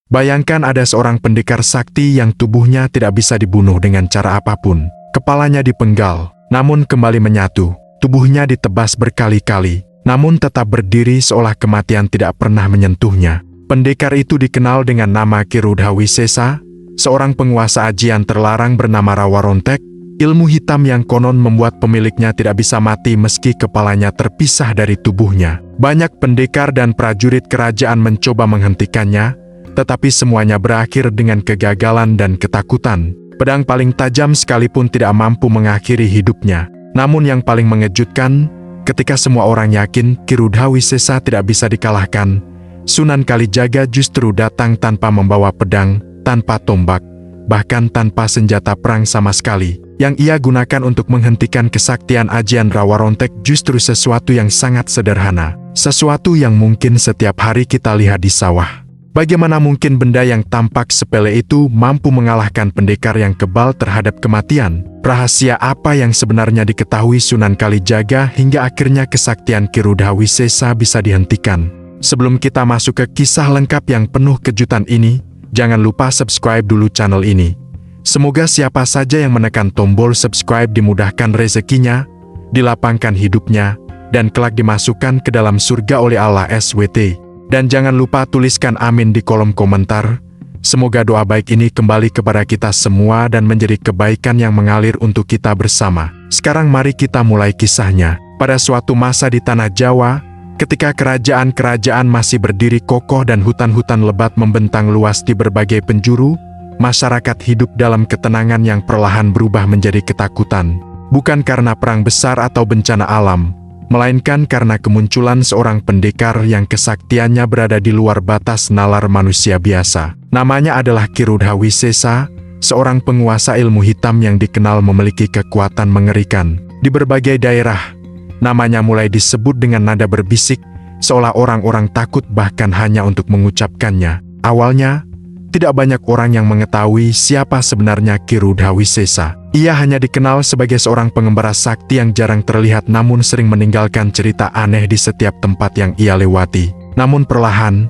Bayangkan ada seorang pendekar sakti yang tubuhnya tidak bisa dibunuh dengan cara apapun. Kepalanya dipenggal, namun kembali menyatu. Tubuhnya ditebas berkali-kali, namun tetap berdiri seolah kematian tidak pernah menyentuhnya. Pendekar itu dikenal dengan nama Kirudhawisesa, seorang penguasa ajian terlarang bernama Rawarontek, ilmu hitam yang konon membuat pemiliknya tidak bisa mati meski kepalanya terpisah dari tubuhnya. Banyak pendekar dan prajurit kerajaan mencoba menghentikannya, tetapi semuanya berakhir dengan kegagalan dan ketakutan. Pedang paling tajam sekalipun tidak mampu mengakhiri hidupnya. Namun yang paling mengejutkan, ketika semua orang yakin Kirudhawisesa tidak bisa dikalahkan, Sunan Kalijaga justru datang tanpa membawa pedang, tanpa tombak, bahkan tanpa senjata perang sama sekali. Yang ia gunakan untuk menghentikan kesaktian ajian Rawarontek justru sesuatu yang sangat sederhana. Sesuatu yang mungkin setiap hari kita lihat di sawah. Bagaimana mungkin benda yang tampak sepele itu mampu mengalahkan pendekar yang kebal terhadap kematian? Rahasia apa yang sebenarnya diketahui Sunan Kalijaga hingga akhirnya kesaktian Kirudhawisesa bisa dihentikan? Sebelum kita masuk ke kisah lengkap yang penuh kejutan ini, jangan lupa subscribe dulu channel ini. Semoga siapa saja yang menekan tombol subscribe dimudahkan rezekinya, dilapangkan hidupnya, dan kelak dimasukkan ke dalam surga oleh Allah SWT. Dan jangan lupa tuliskan amin di kolom komentar. Semoga doa baik ini kembali kepada kita semua dan menjadi kebaikan yang mengalir untuk kita bersama. Sekarang mari kita mulai kisahnya. Pada suatu masa di tanah Jawa, ketika kerajaan-kerajaan masih berdiri kokoh dan hutan-hutan lebat membentang luas di berbagai penjuru, masyarakat hidup dalam ketenangan yang perlahan berubah menjadi ketakutan. Bukan karena perang besar atau bencana alam, melainkan karena kemunculan seorang pendekar yang kesaktiannya berada di luar batas nalar manusia biasa. Namanya adalah Kirudhawisesa, seorang penguasa ilmu hitam yang dikenal memiliki kekuatan mengerikan. Di berbagai daerah, namanya mulai disebut dengan nada berbisik, seolah orang-orang takut bahkan hanya untuk mengucapkannya. Awalnya, tidak banyak orang yang mengetahui siapa sebenarnya Kirudhawisesa. Ia hanya dikenal sebagai seorang pengembara sakti yang jarang terlihat namun sering meninggalkan cerita aneh di setiap tempat yang ia lewati. Namun perlahan,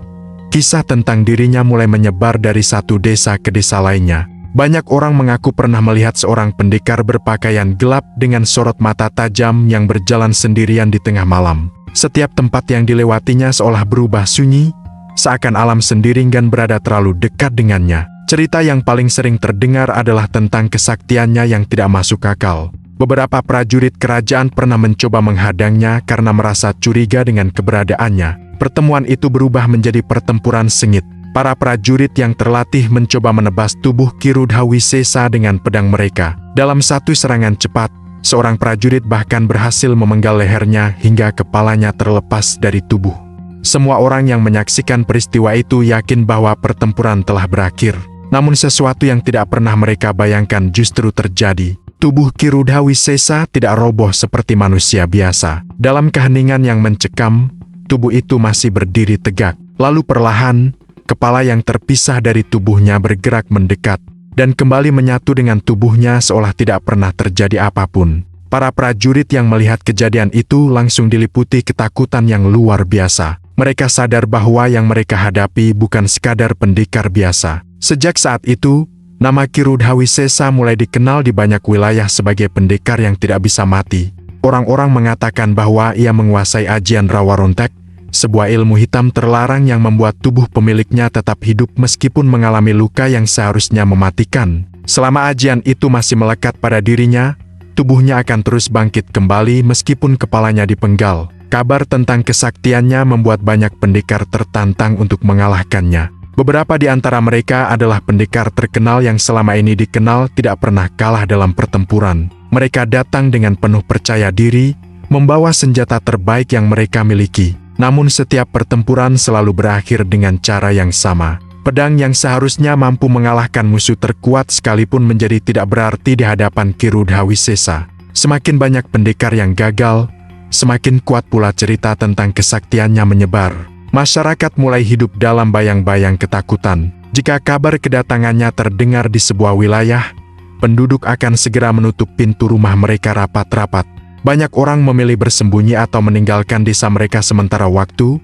kisah tentang dirinya mulai menyebar dari satu desa ke desa lainnya. Banyak orang mengaku pernah melihat seorang pendekar berpakaian gelap dengan sorot mata tajam yang berjalan sendirian di tengah malam. Setiap tempat yang dilewatinya seolah berubah sunyi, seakan alam sendiri dan berada terlalu dekat dengannya. Cerita yang paling sering terdengar adalah tentang kesaktiannya yang tidak masuk akal. Beberapa prajurit kerajaan pernah mencoba menghadangnya karena merasa curiga dengan keberadaannya. Pertemuan itu berubah menjadi pertempuran sengit. Para prajurit yang terlatih mencoba menebas tubuh Kirudhawisesa dengan pedang mereka. Dalam satu serangan cepat, seorang prajurit bahkan berhasil memenggal lehernya hingga kepalanya terlepas dari tubuh. Semua orang yang menyaksikan peristiwa itu yakin bahwa pertempuran telah berakhir. Namun sesuatu yang tidak pernah mereka bayangkan justru terjadi. Tubuh Kirudhawisesa tidak roboh seperti manusia biasa. Dalam keheningan yang mencekam, tubuh itu masih berdiri tegak. Lalu perlahan, kepala yang terpisah dari tubuhnya bergerak mendekat, dan kembali menyatu dengan tubuhnya seolah tidak pernah terjadi apapun. Para prajurit yang melihat kejadian itu langsung diliputi ketakutan yang luar biasa. Mereka sadar bahwa yang mereka hadapi bukan sekadar pendekar biasa. Sejak saat itu, nama Kirudhawisesa mulai dikenal di banyak wilayah sebagai pendekar yang tidak bisa mati. Orang-orang mengatakan bahwa ia menguasai ajian Rawarontek, sebuah ilmu hitam terlarang yang membuat tubuh pemiliknya tetap hidup meskipun mengalami luka yang seharusnya mematikan. Selama ajian itu masih melekat pada dirinya, tubuhnya akan terus bangkit kembali meskipun kepalanya dipenggal. Kabar tentang kesaktiannya membuat banyak pendekar tertantang untuk mengalahkannya. Beberapa di antara mereka adalah pendekar terkenal yang selama ini dikenal tidak pernah kalah dalam pertempuran. Mereka datang dengan penuh percaya diri, membawa senjata terbaik yang mereka miliki. Namun setiap pertempuran selalu berakhir dengan cara yang sama. Pedang yang seharusnya mampu mengalahkan musuh terkuat sekalipun menjadi tidak berarti di hadapan Kirudhawisesa. Semakin banyak pendekar yang gagal, semakin kuat pula cerita tentang kesaktiannya menyebar. Masyarakat mulai hidup dalam bayang-bayang ketakutan. Jika kabar kedatangannya terdengar di sebuah wilayah, penduduk akan segera menutup pintu rumah mereka rapat-rapat. Banyak orang memilih bersembunyi atau meninggalkan desa mereka sementara waktu,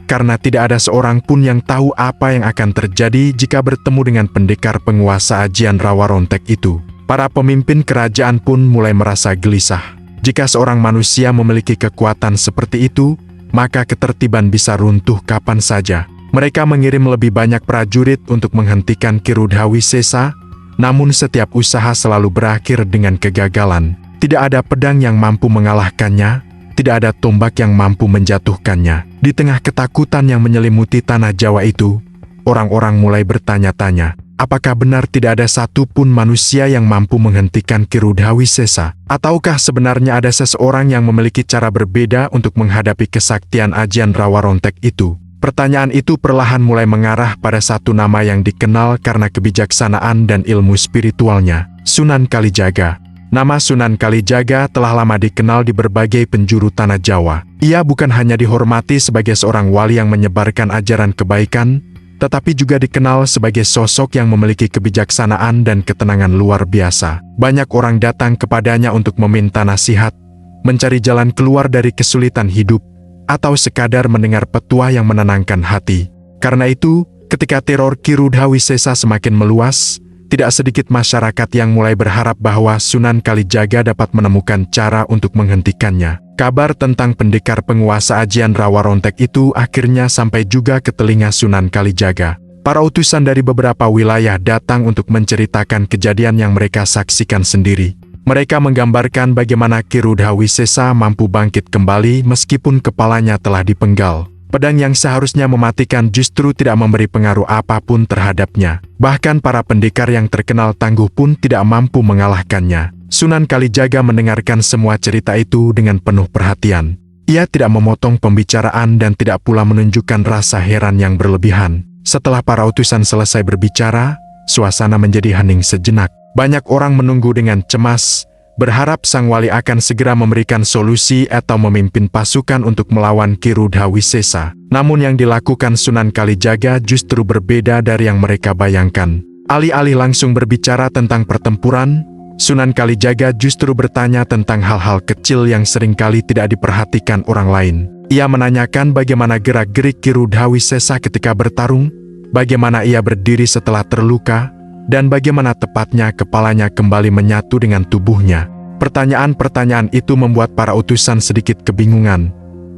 karena tidak ada seorang pun yang tahu apa yang akan terjadi jika bertemu dengan pendekar penguasa ajian rawa rontek itu. Para pemimpin kerajaan pun mulai merasa gelisah. Jika seorang manusia memiliki kekuatan seperti itu, maka ketertiban bisa runtuh kapan saja. Mereka mengirim lebih banyak prajurit untuk menghentikan Kirudhawisesa, namun setiap usaha selalu berakhir dengan kegagalan. Tidak ada pedang yang mampu mengalahkannya, tidak ada tombak yang mampu menjatuhkannya. Di tengah ketakutan yang menyelimuti tanah Jawa itu, orang-orang mulai bertanya-tanya, apakah benar tidak ada satu pun manusia yang mampu menghentikan Kirudhawisesa? Ataukah sebenarnya ada seseorang yang memiliki cara berbeda untuk menghadapi kesaktian ajian rawa rontek itu? Pertanyaan itu perlahan mulai mengarah pada satu nama yang dikenal karena kebijaksanaan dan ilmu spiritualnya, Sunan Kalijaga. Nama Sunan Kalijaga telah lama dikenal di berbagai penjuru tanah Jawa. Ia bukan hanya dihormati sebagai seorang wali yang menyebarkan ajaran kebaikan, tetapi juga dikenal sebagai sosok yang memiliki kebijaksanaan dan ketenangan luar biasa. Banyak orang datang kepadanya untuk meminta nasihat, mencari jalan keluar dari kesulitan hidup, atau sekadar mendengar petua yang menenangkan hati. Karena itu, ketika teror Kirudhawisesa semakin meluas, tidak sedikit masyarakat yang mulai berharap bahwa Sunan Kalijaga dapat menemukan cara untuk menghentikannya. Kabar tentang pendekar penguasa ajian rawa rontek itu akhirnya sampai juga ke telinga Sunan Kalijaga. Para utusan dari beberapa wilayah datang untuk menceritakan kejadian yang mereka saksikan sendiri. Mereka menggambarkan bagaimana Kirudhawisesa mampu bangkit kembali meskipun kepalanya telah dipenggal. Pedang yang seharusnya mematikan justru tidak memberi pengaruh apapun terhadapnya. Bahkan para pendekar yang terkenal tangguh pun tidak mampu mengalahkannya. Sunan Kalijaga mendengarkan semua cerita itu dengan penuh perhatian. Ia tidak memotong pembicaraan dan tidak pula menunjukkan rasa heran yang berlebihan. Setelah para utusan selesai berbicara, suasana menjadi hening sejenak. Banyak orang menunggu dengan cemas, berharap sang wali akan segera memberikan solusi atau memimpin pasukan untuk melawan Kirudhawisesa. Namun yang dilakukan Sunan Kalijaga justru berbeda dari yang mereka bayangkan. Alih-alih langsung berbicara tentang pertempuran, Sunan Kalijaga justru bertanya tentang hal-hal kecil yang seringkali tidak diperhatikan orang lain. Ia menanyakan bagaimana gerak-gerik Kirudhawisesa ketika bertarung, bagaimana ia berdiri setelah terluka, dan bagaimana tepatnya kepalanya kembali menyatu dengan tubuhnya. Pertanyaan-pertanyaan itu membuat para utusan sedikit kebingungan.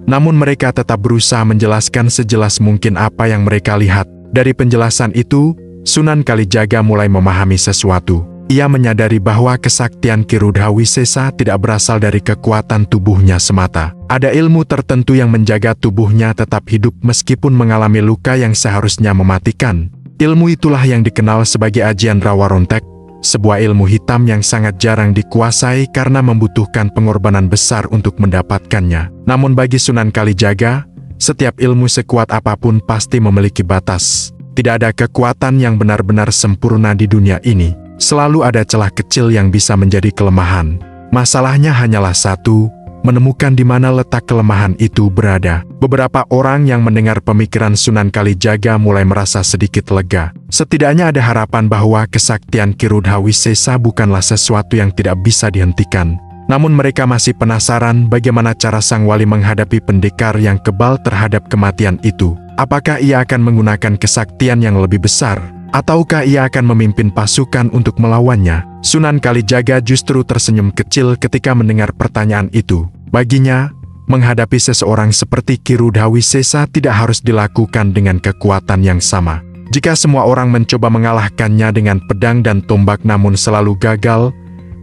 Namun mereka tetap berusaha menjelaskan sejelas mungkin apa yang mereka lihat. Dari penjelasan itu, Sunan Kalijaga mulai memahami sesuatu. Ia menyadari bahwa kesaktian Kirudhawisesa tidak berasal dari kekuatan tubuhnya semata. Ada ilmu tertentu yang menjaga tubuhnya tetap hidup meskipun mengalami luka yang seharusnya mematikan. Ilmu itulah yang dikenal sebagai ajian rawa rontek, sebuah ilmu hitam yang sangat jarang dikuasai karena membutuhkan pengorbanan besar untuk mendapatkannya. Namun bagi Sunan Kalijaga, setiap ilmu sekuat apapun pasti memiliki batas. Tidak ada kekuatan yang benar-benar sempurna di dunia ini. Selalu ada celah kecil yang bisa menjadi kelemahan. Masalahnya hanyalah satu, menemukan di mana letak kelemahan itu berada. Beberapa orang yang mendengar pemikiran Sunan Kalijaga mulai merasa sedikit lega. Setidaknya ada harapan bahwa kesaktian Kirudhawisesa bukanlah sesuatu yang tidak bisa dihentikan. Namun mereka masih penasaran bagaimana cara sang wali menghadapi pendekar yang kebal terhadap kematian itu. Apakah ia akan menggunakan kesaktian yang lebih besar? Ataukah ia akan memimpin pasukan untuk melawannya? Sunan Kalijaga justru tersenyum kecil ketika mendengar pertanyaan itu. Baginya, menghadapi seseorang seperti Kirudhawisesa tidak harus dilakukan dengan kekuatan yang sama. Jika semua orang mencoba mengalahkannya dengan pedang dan tombak namun selalu gagal,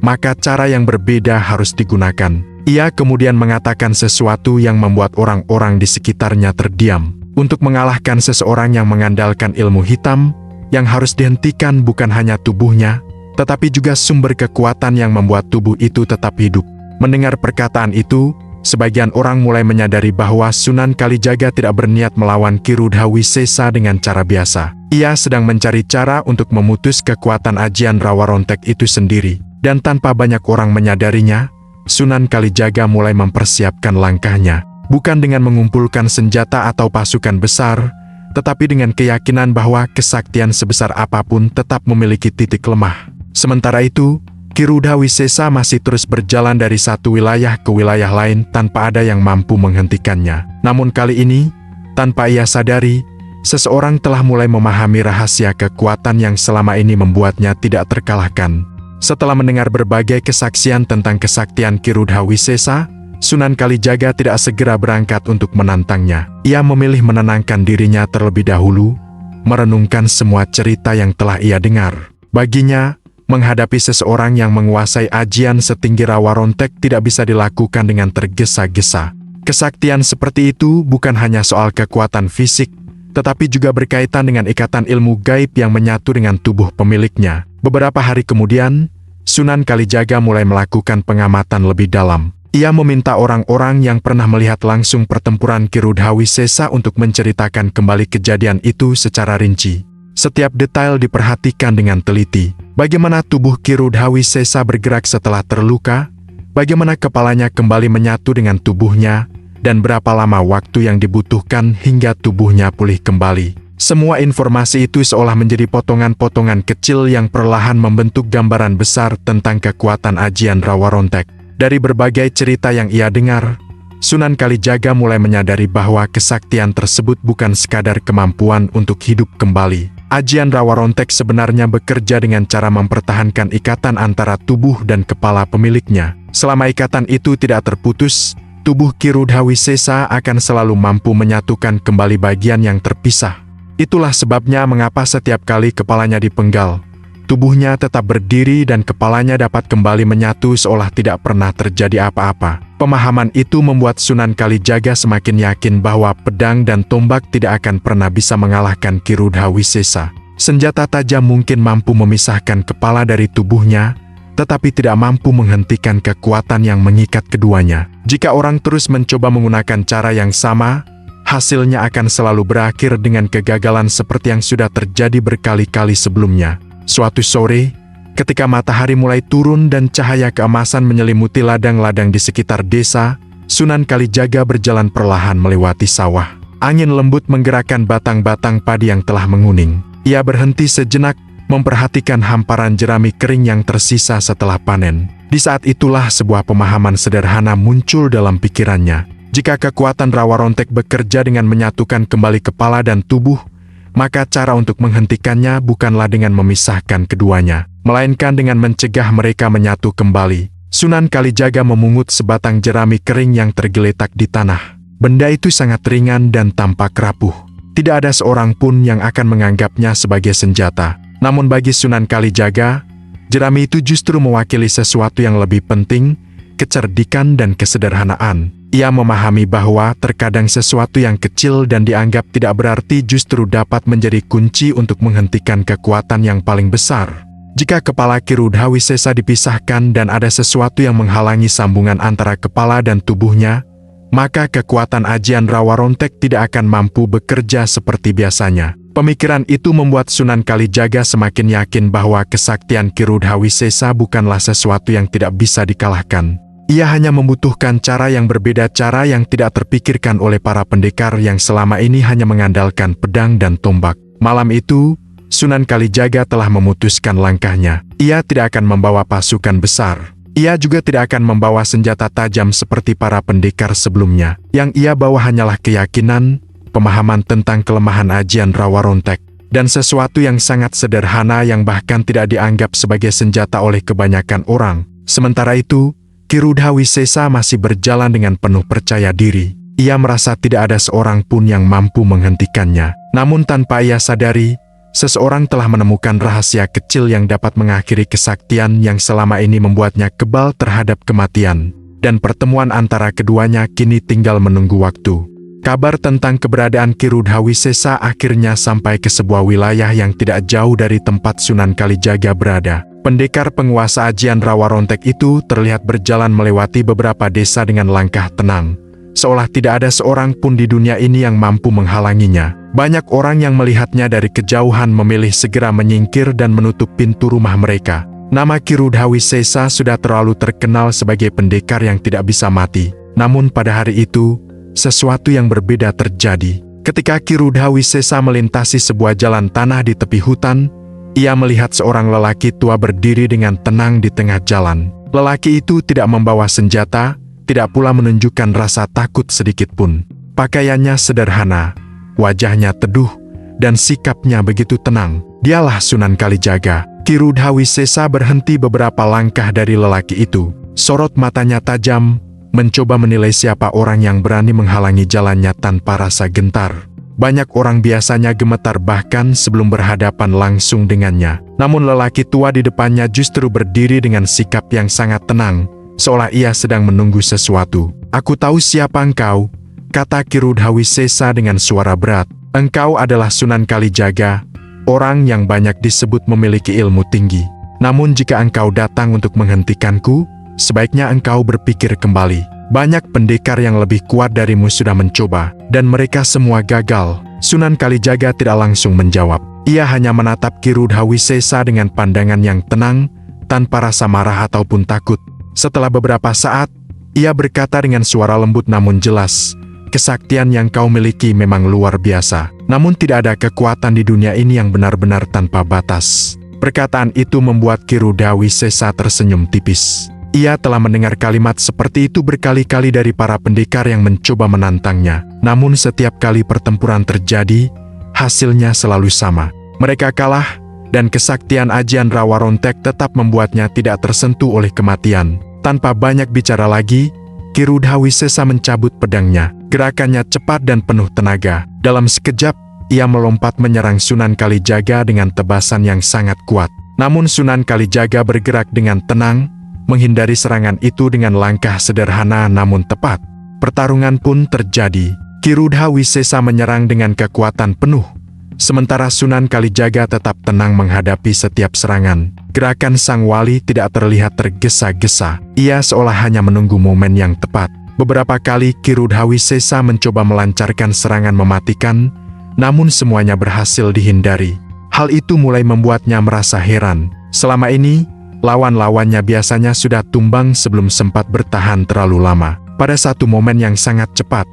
maka cara yang berbeda harus digunakan. Ia kemudian mengatakan sesuatu yang membuat orang-orang di sekitarnya terdiam. Untuk mengalahkan seseorang yang mengandalkan ilmu hitam, yang harus dihentikan bukan hanya tubuhnya, tetapi juga sumber kekuatan yang membuat tubuh itu tetap hidup. Mendengar perkataan itu, sebagian orang mulai menyadari bahwa Sunan Kalijaga tidak berniat melawan Kirudhawisesa dengan cara biasa. Ia sedang mencari cara untuk memutus kekuatan ajian rawa rontek itu sendiri. Dan tanpa banyak orang menyadarinya, Sunan Kalijaga mulai mempersiapkan langkahnya. Bukan dengan mengumpulkan senjata atau pasukan besar, tetapi dengan keyakinan bahwa kesaktian sebesar apapun tetap memiliki titik lemah. Sementara itu, Kirudhawisesa masih terus berjalan dari satu wilayah ke wilayah lain tanpa ada yang mampu menghentikannya. Namun kali ini, Tanpa ia sadari, seseorang telah mulai memahami rahasia kekuatan yang selama ini membuatnya tidak terkalahkan. Setelah mendengar berbagai kesaksian tentang kesaktian Kirudha Wisesa, Sunan Kalijaga tidak segera berangkat untuk menantangnya. Ia memilih menenangkan dirinya terlebih dahulu, merenungkan semua cerita yang telah ia dengar. Baginya, menghadapi seseorang yang menguasai ajian setinggi Rawa Rontek tidak bisa dilakukan dengan tergesa-gesa. Kesaktian seperti itu bukan hanya soal kekuatan fisik, tetapi juga berkaitan dengan ikatan ilmu gaib yang menyatu dengan tubuh pemiliknya. Beberapa hari kemudian, Sunan Kalijaga mulai melakukan pengamatan lebih dalam. Ia meminta orang-orang yang pernah melihat langsung pertempuran Kirudha Wisesa untuk menceritakan kembali kejadian itu secara rinci. Setiap detail diperhatikan dengan teliti. Bagaimana tubuh Kirudha Wisesa bergerak setelah terluka, bagaimana kepalanya kembali menyatu dengan tubuhnya, dan berapa lama waktu yang dibutuhkan hingga tubuhnya pulih kembali. Semua informasi itu seolah menjadi potongan-potongan kecil yang perlahan membentuk gambaran besar tentang kekuatan ajian Rawa Rontek. Dari berbagai cerita yang ia dengar, Sunan Kalijaga mulai menyadari bahwa kesaktian tersebut bukan sekadar kemampuan untuk hidup kembali. Ajian Rawa Rontek sebenarnya bekerja dengan cara mempertahankan ikatan antara tubuh dan kepala pemiliknya. Selama ikatan itu tidak terputus, tubuh Kirudha Wisesa akan selalu mampu menyatukan kembali bagian yang terpisah. Itulah sebabnya mengapa setiap kali kepalanya dipenggal, tubuhnya tetap berdiri dan kepalanya dapat kembali menyatu seolah tidak pernah terjadi apa-apa. Pemahaman itu membuat Sunan Kalijaga semakin yakin bahwa pedang dan tombak tidak akan pernah bisa mengalahkan Kirudha Wisesa. Senjata tajam mungkin mampu memisahkan kepala dari tubuhnya, tetapi tidak mampu menghentikan kekuatan yang mengikat keduanya. Jika orang terus mencoba menggunakan cara yang sama, hasilnya akan selalu berakhir dengan kegagalan seperti yang sudah terjadi berkali-kali sebelumnya. Suatu sore, ketika matahari mulai turun dan cahaya keemasan menyelimuti ladang-ladang di sekitar desa, Sunan Kalijaga berjalan perlahan melewati sawah. Angin lembut menggerakkan batang-batang padi yang telah menguning. Ia berhenti sejenak, memperhatikan hamparan jerami kering yang tersisa setelah panen. Di saat itulah sebuah pemahaman sederhana muncul dalam pikirannya. Jika kekuatan Rawa Rontek bekerja dengan menyatukan kembali kepala dan tubuh, maka cara untuk menghentikannya bukanlah dengan memisahkan keduanya, melainkan dengan mencegah mereka menyatu kembali. Sunan Kalijaga memungut sebatang jerami kering yang tergeletak di tanah. Benda itu sangat ringan dan tampak rapuh. Tidak ada seorang pun yang akan menganggapnya sebagai senjata. Namun bagi Sunan Kalijaga, jerami itu justru mewakili sesuatu yang lebih penting, kecerdikan dan kesederhanaan. Ia memahami bahwa terkadang sesuatu yang kecil dan dianggap tidak berarti justru dapat menjadi kunci untuk menghentikan kekuatan yang paling besar. Jika kepala Kirudha Wisesa dipisahkan dan ada sesuatu yang menghalangi sambungan antara kepala dan tubuhnya, maka kekuatan ajian Rawa Rontek tidak akan mampu bekerja seperti biasanya. Pemikiran itu membuat Sunan Kalijaga semakin yakin bahwa kesaktian Kirudha Wisesa bukanlah sesuatu yang tidak bisa dikalahkan. Ia hanya membutuhkan cara yang berbeda, cara yang tidak terpikirkan oleh para pendekar yang selama ini hanya mengandalkan pedang dan tombak. Malam itu, Sunan Kalijaga telah memutuskan langkahnya. Ia tidak akan membawa pasukan besar. Ia juga tidak akan membawa senjata tajam seperti para pendekar sebelumnya. Yang ia bawa hanyalah keyakinan, pemahaman tentang kelemahan ajian Rawa Rontek, dan sesuatu yang sangat sederhana yang bahkan tidak dianggap sebagai senjata oleh kebanyakan orang. Sementara itu, Kirudha Wisesa masih berjalan dengan penuh percaya diri. Ia merasa tidak ada seorang pun yang mampu menghentikannya. Namun tanpa ia sadari, seseorang telah menemukan rahasia kecil yang dapat mengakhiri kesaktian yang selama ini membuatnya kebal terhadap kematian. Dan pertemuan antara keduanya kini tinggal menunggu waktu. Kabar tentang keberadaan Kirudha Wisesa akhirnya sampai ke sebuah wilayah yang tidak jauh dari tempat Sunan Kalijaga berada. Pendekar penguasa ajian Rawa Rontek itu terlihat berjalan melewati beberapa desa dengan langkah tenang, seolah tidak ada seorang pun di dunia ini yang mampu menghalanginya. Banyak orang yang melihatnya dari kejauhan memilih segera menyingkir dan menutup pintu rumah mereka. Nama Kirudha Wisesa sudah terlalu terkenal sebagai pendekar yang tidak bisa mati. Namun pada hari itu, sesuatu yang berbeda terjadi. Ketika Kirudha Wisesa melintasi sebuah jalan tanah di tepi hutan, ia melihat seorang lelaki tua berdiri dengan tenang di tengah jalan. Lelaki itu tidak membawa senjata, tidak pula menunjukkan rasa takut sedikit pun. Pakaiannya sederhana, wajahnya teduh, dan sikapnya begitu tenang. Dialah Sunan Kalijaga. Ki Rudha Wisesa berhenti beberapa langkah dari lelaki itu. Sorot matanya tajam, mencoba menilai siapa orang yang berani menghalangi jalannya tanpa rasa gentar. Banyak orang biasanya gemetar bahkan sebelum berhadapan langsung dengannya. Namun lelaki tua di depannya justru berdiri dengan sikap yang sangat tenang, seolah ia sedang menunggu sesuatu. "Aku tahu siapa engkau," kata Ki Rudha Wisesa dengan suara berat. "Engkau adalah Sunan Kalijaga, orang yang banyak disebut memiliki ilmu tinggi. Namun jika engkau datang untuk menghentikanku, sebaiknya engkau berpikir kembali. Banyak pendekar yang lebih kuat darimu sudah mencoba, dan mereka semua gagal." Sunan Kalijaga tidak langsung menjawab. Ia hanya menatap Ki Rudha Wisesa dengan pandangan yang tenang, tanpa rasa marah ataupun takut. Setelah beberapa saat, ia berkata dengan suara lembut namun jelas, "Kesaktian yang kau miliki memang luar biasa. Namun tidak ada kekuatan di dunia ini yang benar-benar tanpa batas." Perkataan itu membuat Ki Rudha Wisesa tersenyum tipis. Ia telah mendengar kalimat seperti itu berkali-kali dari para pendekar yang mencoba menantangnya. Namun setiap kali pertempuran terjadi, hasilnya selalu sama. Mereka kalah, dan kesaktian Ajian Rawarontek tetap membuatnya tidak tersentuh oleh kematian. Tanpa banyak bicara lagi, Ki Rudha Wisesa mencabut pedangnya. Gerakannya cepat dan penuh tenaga. Dalam sekejap, ia melompat menyerang Sunan Kalijaga dengan tebasan yang sangat kuat. Namun Sunan Kalijaga bergerak dengan tenang, menghindari serangan itu dengan langkah sederhana namun tepat. Pertarungan pun terjadi. Ki Rudha Wisesa menyerang dengan kekuatan penuh, sementara Sunan Kalijaga tetap tenang menghadapi setiap serangan. Gerakan sang wali tidak terlihat tergesa-gesa. Ia seolah hanya menunggu momen yang tepat. Beberapa kali Ki Rudha Wisesa mencoba melancarkan serangan mematikan, namun semuanya berhasil dihindari. Hal itu mulai membuatnya merasa heran. Selama ini, lawan-lawannya biasanya sudah tumbang sebelum sempat bertahan terlalu lama. Pada satu momen yang sangat cepat,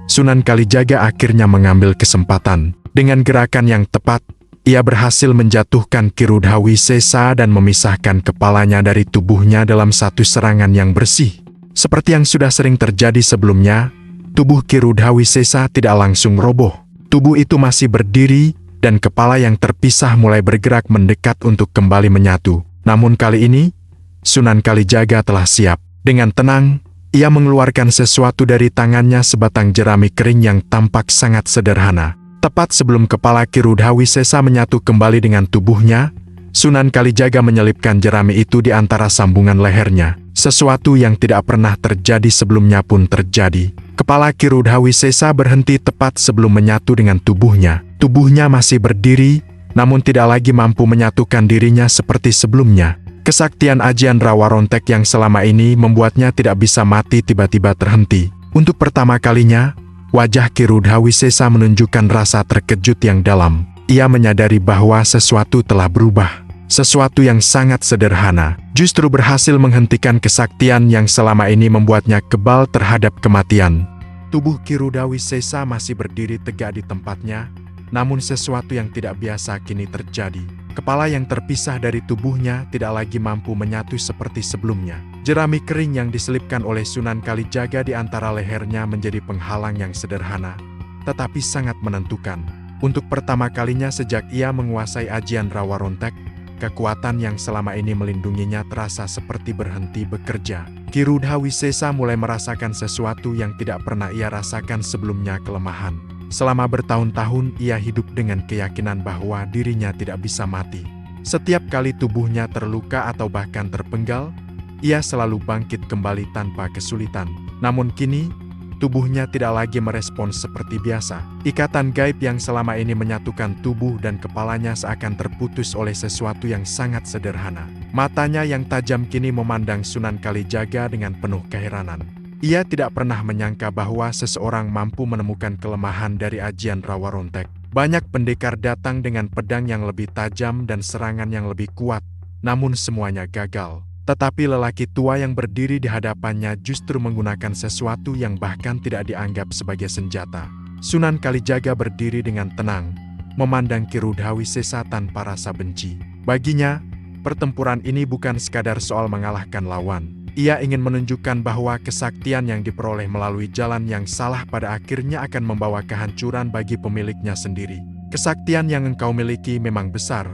Sunan Kalijaga akhirnya mengambil kesempatan. Dengan gerakan yang tepat, ia berhasil menjatuhkan Ki Rudha Wisesa dan memisahkan kepalanya dari tubuhnya dalam satu serangan yang bersih. Seperti yang sudah sering terjadi sebelumnya, tubuh Ki Rudha Wisesa tidak langsung roboh. Tubuh itu masih berdiri, dan kepala yang terpisah mulai bergerak mendekat untuk kembali menyatu. Namun kali ini, Sunan Kalijaga telah siap. Dengan tenang, ia mengeluarkan sesuatu dari tangannya, sebatang jerami kering yang tampak sangat sederhana. Tepat sebelum kepala Ki Rudha Wisesa menyatu kembali dengan tubuhnya, Sunan Kalijaga menyelipkan jerami itu di antara sambungan lehernya. Sesuatu yang tidak pernah terjadi sebelumnya pun terjadi. Kepala Ki Rudha Wisesa berhenti tepat sebelum menyatu dengan tubuhnya. Tubuhnya masih berdiri, namun tidak lagi mampu menyatukan dirinya seperti sebelumnya. Kesaktian Ajian Rawarontek yang selama ini membuatnya tidak bisa mati tiba-tiba terhenti. Untuk pertama kalinya, wajah Ki Rudha Wisesa menunjukkan rasa terkejut yang dalam. Ia menyadari bahwa sesuatu telah berubah. Sesuatu yang sangat sederhana, justru berhasil menghentikan kesaktian yang selama ini membuatnya kebal terhadap kematian. Tubuh Ki Rudha Wisesa masih berdiri tegak di tempatnya, namun sesuatu yang tidak biasa kini terjadi. Kepala yang terpisah dari tubuhnya tidak lagi mampu menyatu seperti sebelumnya. Jerami kering yang diselipkan oleh Sunan Kalijaga di antara lehernya menjadi penghalang yang sederhana, tetapi sangat menentukan. Untuk pertama kalinya sejak ia menguasai Ajian Rawarontek, kekuatan yang selama ini melindunginya terasa seperti berhenti bekerja. Ki Rudha Wisesa mulai merasakan sesuatu yang tidak pernah ia rasakan sebelumnya, kelemahan. Selama bertahun-tahun ia hidup dengan keyakinan bahwa dirinya tidak bisa mati. Setiap kali tubuhnya terluka atau bahkan terpenggal, ia selalu bangkit kembali tanpa kesulitan. Namun kini, tubuhnya tidak lagi merespons seperti biasa. Ikatan gaib yang selama ini menyatukan tubuh dan kepalanya seakan terputus oleh sesuatu yang sangat sederhana. Matanya yang tajam kini memandang Sunan Kalijaga dengan penuh keheranan. Ia tidak pernah menyangka bahwa seseorang mampu menemukan kelemahan dari Ajian Rawarontek. Banyak pendekar datang dengan pedang yang lebih tajam dan serangan yang lebih kuat, namun semuanya gagal. Tetapi lelaki tua yang berdiri di hadapannya justru menggunakan sesuatu yang bahkan tidak dianggap sebagai senjata. Sunan Kalijaga berdiri dengan tenang, memandang Ki Rudha Wisesa tanpa rasa benci. Baginya, pertempuran ini bukan sekadar soal mengalahkan lawan. Ia ingin menunjukkan bahwa kesaktian yang diperoleh melalui jalan yang salah pada akhirnya akan membawa kehancuran bagi pemiliknya sendiri. "Kesaktian yang engkau miliki memang besar,"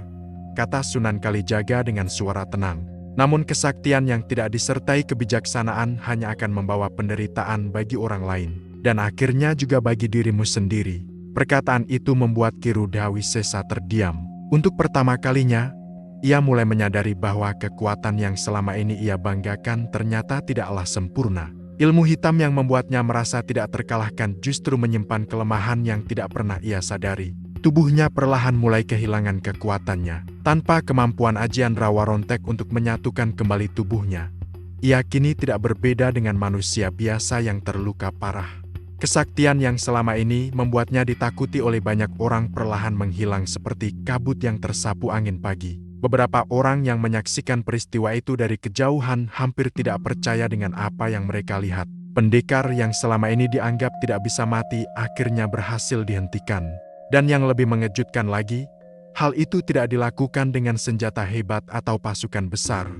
kata Sunan Kalijaga dengan suara tenang. "Namun kesaktian yang tidak disertai kebijaksanaan hanya akan membawa penderitaan bagi orang lain, dan akhirnya juga bagi dirimu sendiri." Perkataan itu membuat Ki Rudhawisesa terdiam. Untuk pertama kalinya, ia mulai menyadari bahwa kekuatan yang selama ini ia banggakan ternyata tidaklah sempurna. Ilmu hitam yang membuatnya merasa tidak terkalahkan justru menyimpan kelemahan yang tidak pernah ia sadari. Tubuhnya perlahan mulai kehilangan kekuatannya. Tanpa kemampuan Ajian Rawarontek untuk menyatukan kembali tubuhnya, ia kini tidak berbeda dengan manusia biasa yang terluka parah. Kesaktian yang selama ini membuatnya ditakuti oleh banyak orang perlahan menghilang seperti kabut yang tersapu angin pagi. Beberapa orang yang menyaksikan peristiwa itu dari kejauhan hampir tidak percaya dengan apa yang mereka lihat. Pendekar yang selama ini dianggap tidak bisa mati akhirnya berhasil dihentikan. Dan yang lebih mengejutkan lagi, hal itu tidak dilakukan dengan senjata hebat atau pasukan besar,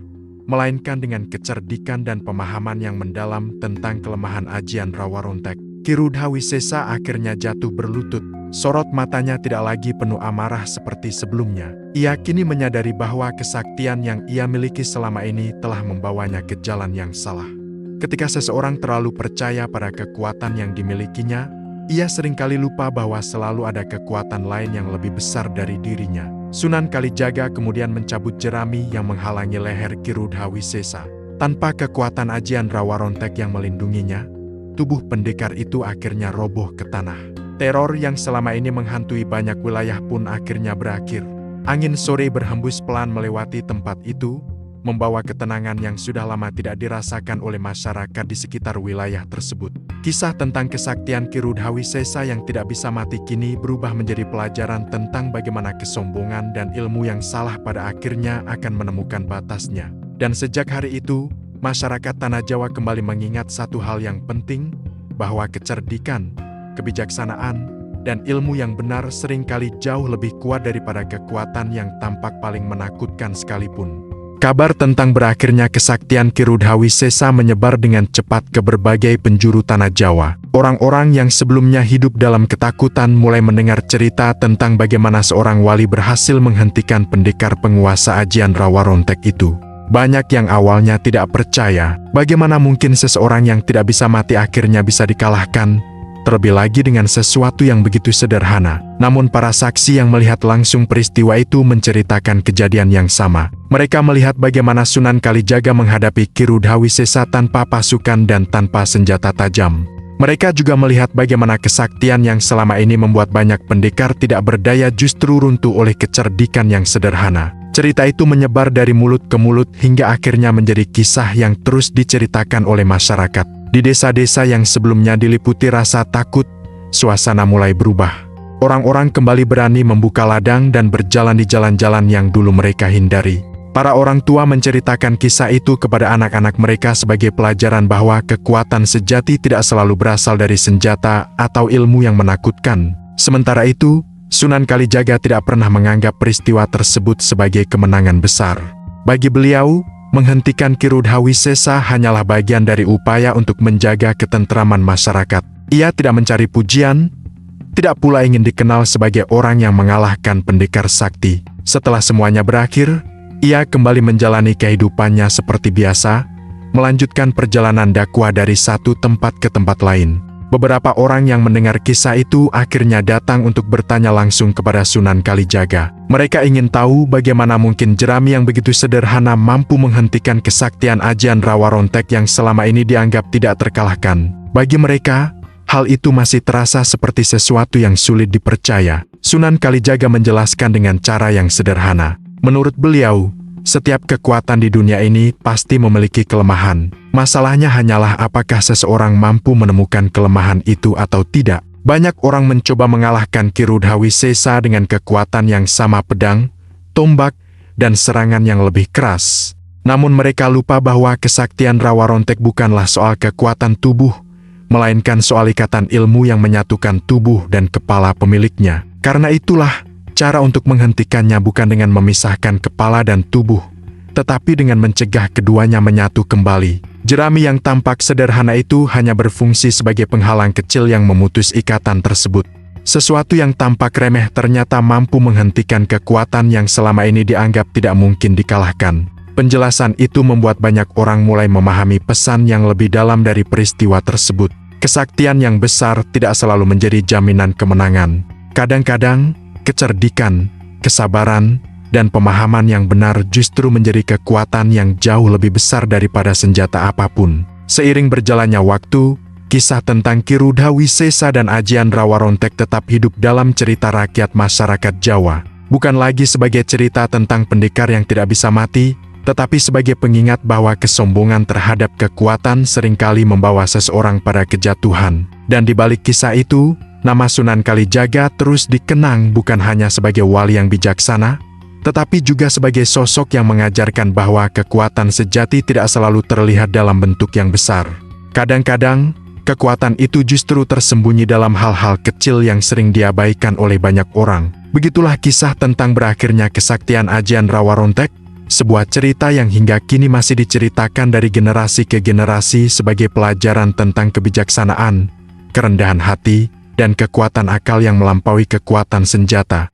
melainkan dengan kecerdikan dan pemahaman yang mendalam tentang kelemahan Ajian Rawarontek. Ki Rudhawisesa akhirnya jatuh berlutut. Sorot matanya tidak lagi penuh amarah seperti sebelumnya. Ia kini menyadari bahwa kesaktian yang ia miliki selama ini telah membawanya ke jalan yang salah. Ketika seseorang terlalu percaya pada kekuatan yang dimilikinya, ia seringkali lupa bahwa selalu ada kekuatan lain yang lebih besar dari dirinya. Sunan Kalijaga kemudian mencabut jerami yang menghalangi leher Ki Rudhawisesa. Tanpa kekuatan Ajian Rawarontek yang melindunginya, tubuh pendekar itu akhirnya roboh ke tanah. Teror yang selama ini menghantui banyak wilayah pun akhirnya berakhir. Angin sore berhembus pelan melewati tempat itu, membawa ketenangan yang sudah lama tidak dirasakan oleh masyarakat di sekitar wilayah tersebut. Kisah tentang kesaktian Ki Rudhawisesa yang tidak bisa mati kini berubah menjadi pelajaran tentang bagaimana kesombongan dan ilmu yang salah pada akhirnya akan menemukan batasnya. Dan sejak hari itu, masyarakat Tanah Jawa kembali mengingat satu hal yang penting, bahwa kecerdikan, kebijaksanaan, dan ilmu yang benar seringkali jauh lebih kuat daripada kekuatan yang tampak paling menakutkan sekalipun. Kabar tentang berakhirnya kesaktian Ki Rudhawisesa menyebar dengan cepat ke berbagai penjuru Tanah Jawa. Orang-orang yang sebelumnya hidup dalam ketakutan mulai mendengar cerita tentang bagaimana seorang wali berhasil menghentikan pendekar penguasa Ajian Rawarontek itu. Banyak yang awalnya tidak percaya, bagaimana mungkin seseorang yang tidak bisa mati akhirnya bisa dikalahkan, terlebih lagi dengan sesuatu yang begitu sederhana. Namun para saksi yang melihat langsung peristiwa itu menceritakan kejadian yang sama. Mereka melihat bagaimana Sunan Kalijaga menghadapi Ki Rudhawisesa tanpa pasukan dan tanpa senjata tajam. Mereka juga melihat bagaimana kesaktian yang selama ini membuat banyak pendekar tidak berdaya justru runtuh oleh kecerdikan yang sederhana. Cerita itu menyebar dari mulut ke mulut hingga akhirnya menjadi kisah yang terus diceritakan oleh masyarakat. Di desa-desa yang sebelumnya diliputi rasa takut, suasana mulai berubah. Orang-orang kembali berani membuka ladang dan berjalan di jalan-jalan yang dulu mereka hindari. Para orang tua menceritakan kisah itu kepada anak-anak mereka sebagai pelajaran bahwa kekuatan sejati tidak selalu berasal dari senjata atau ilmu yang menakutkan. Sementara itu, Sunan Kalijaga tidak pernah menganggap peristiwa tersebut sebagai kemenangan besar. Bagi beliau, menghentikan Ki Rudhawisesa hanyalah bagian dari upaya untuk menjaga ketentraman masyarakat. Ia tidak mencari pujian, tidak pula ingin dikenal sebagai orang yang mengalahkan pendekar sakti. Setelah semuanya berakhir, ia kembali menjalani kehidupannya seperti biasa, melanjutkan perjalanan dakwah dari satu tempat ke tempat lain. Beberapa orang yang mendengar kisah itu akhirnya datang untuk bertanya langsung kepada Sunan Kalijaga. Mereka ingin tahu bagaimana mungkin jerami yang begitu sederhana mampu menghentikan kesaktian Ajian Rawarontek yang selama ini dianggap tidak terkalahkan. Bagi mereka, hal itu masih terasa seperti sesuatu yang sulit dipercaya. Sunan Kalijaga menjelaskan dengan cara yang sederhana. Menurut beliau, setiap kekuatan di dunia ini pasti memiliki kelemahan. Masalahnya hanyalah apakah seseorang mampu menemukan kelemahan itu atau tidak. Banyak orang mencoba mengalahkan Ki Rudhawisesa dengan kekuatan yang sama pedang, tombak, dan serangan yang lebih keras. Namun mereka lupa bahwa kesaktian Rawarontek bukanlah soal kekuatan tubuh, melainkan soal ikatan ilmu yang menyatukan tubuh dan kepala pemiliknya. Karena itulah, cara untuk menghentikannya bukan dengan memisahkan kepala dan tubuh, tetapi dengan mencegah keduanya menyatu kembali. Jerami yang tampak sederhana itu hanya berfungsi sebagai penghalang kecil yang memutus ikatan tersebut. Sesuatu yang tampak remeh ternyata mampu menghentikan kekuatan yang selama ini dianggap tidak mungkin dikalahkan. Penjelasan itu membuat banyak orang mulai memahami pesan yang lebih dalam dari peristiwa tersebut. Kesaktian yang besar tidak selalu menjadi jaminan kemenangan. Kadang-kadang, kecerdikan, kesabaran, dan pemahaman yang benar justru menjadi kekuatan yang jauh lebih besar daripada senjata apapun. Seiring berjalannya waktu, kisah tentang Ki Rudha Wisesa dan Ajian Rawarontek tetap hidup dalam cerita rakyat masyarakat Jawa. Bukan lagi sebagai cerita tentang pendekar yang tidak bisa mati, tetapi sebagai pengingat bahwa kesombongan terhadap kekuatan seringkali membawa seseorang pada kejatuhan. Dan di balik kisah itu, nama Sunan Kalijaga terus dikenang bukan hanya sebagai wali yang bijaksana, tetapi juga sebagai sosok yang mengajarkan bahwa kekuatan sejati tidak selalu terlihat dalam bentuk yang besar. Kadang-kadang, kekuatan itu justru tersembunyi dalam hal-hal kecil yang sering diabaikan oleh banyak orang. Begitulah kisah tentang berakhirnya kesaktian Ajian Rawarontek, sebuah cerita yang hingga kini masih diceritakan dari generasi ke generasi sebagai pelajaran tentang kebijaksanaan, kerendahan hati, dan kekuatan akal yang melampaui kekuatan senjata.